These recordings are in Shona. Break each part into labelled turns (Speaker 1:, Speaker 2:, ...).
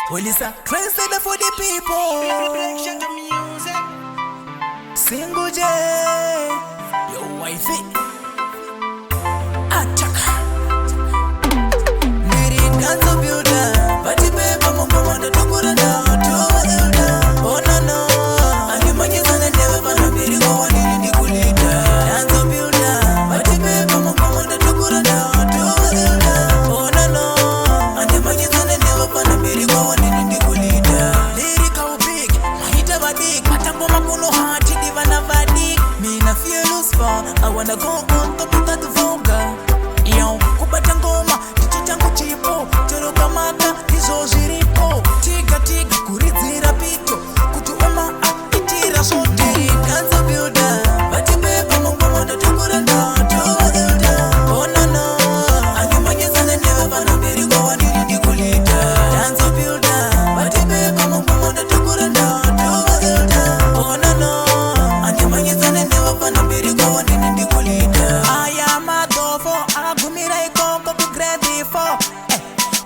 Speaker 1: Well, it's a trendsetter for the people. Single J, your wifey. Attack. Miri dance builder, but the paper mama want to put it down to elder. Oh no no, and the money gonna never gonna be the one in the kulita. Dance builder, but the paper mama want to put it down to elder. Oh no no, and the money gonna never gonna be the one in the kulita. Lyrical big, mahita badik, matambo makuno hati divana vadik. Me na fear lose far, I wanna go on top of that vulgar. Yo, kupata ngoma, chicho changu chipo, teroka maka, hizo ziripo. Tiga tiga, kurizira pito, kutuoma itira sote. Dance builder, bati pepa mungu mwanda tukura ndoto elder. Oh no no, angimanyi sana never vana beri kwa waniri dikulita. Dance builder, bati pepa mungu mwanda tukura ndoto elder. Oh no no, angimanyi sana never vana beri kwa waniri dikulita. I am a dofo, agumira ikoko kugredi fo.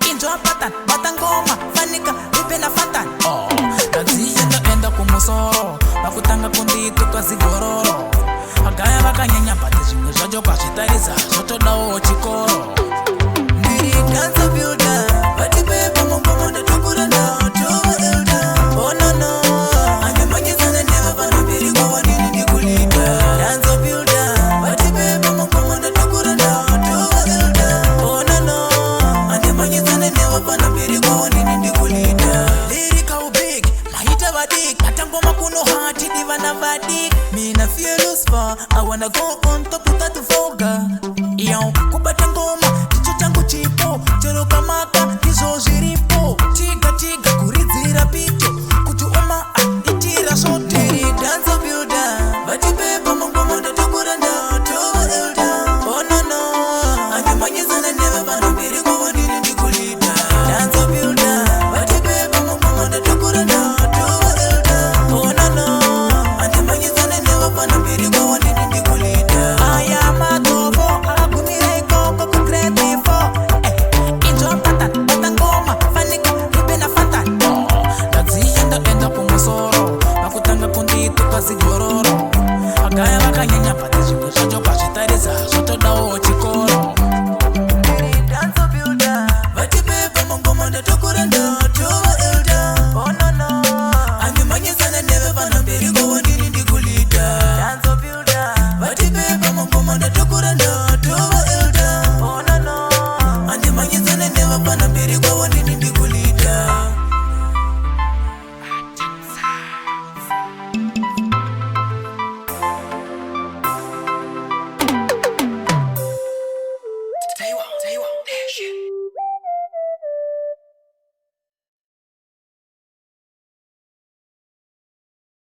Speaker 1: Injo patan, batangoma, fanika, ripena fatan. Oh, kaziya taenda kumusoro, bakutanga kundito kazigororo. Agaya bakanyanya pati zimwe zvajo kwachitariza, zvotodawo chikoro. Ndiri dance builder, bati pepa mungu mwanda tukura ndoto elder. Oh no no, angimanyi sana never vana beri kwa waniri dikulita. Dance builder, bati pepa mungu mwanda tukura ndoto elder. Oh no no, angimanyi sana never vana beri kwa waniri dikulita. Lyrical big, mahita badik, matambo makuno hati divana vadik. Me na fear lose far, I wanna go on top of that vulgar. Yo, kubata